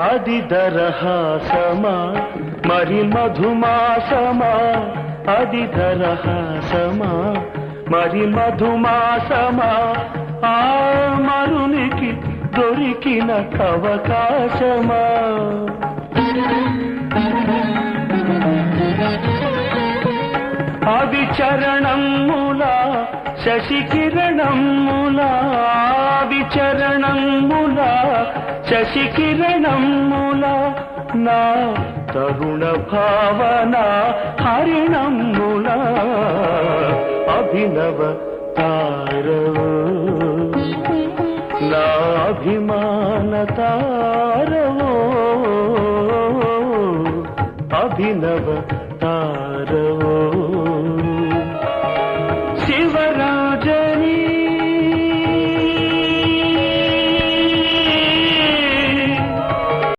అది దరహాసమా మరి మధుమాసమా, అది దరహాసమా మరి మధుమాసమా, ఆ మరునికి దొరికిన అవకాశమా. అవి చరణములా శశికిరణములా, అవి చరణములా శశికిరణములా, నా తరుణ భావన హరిణములా, అభినవ తారవో నా అభిమాన తారవో, అభినవ తారవో.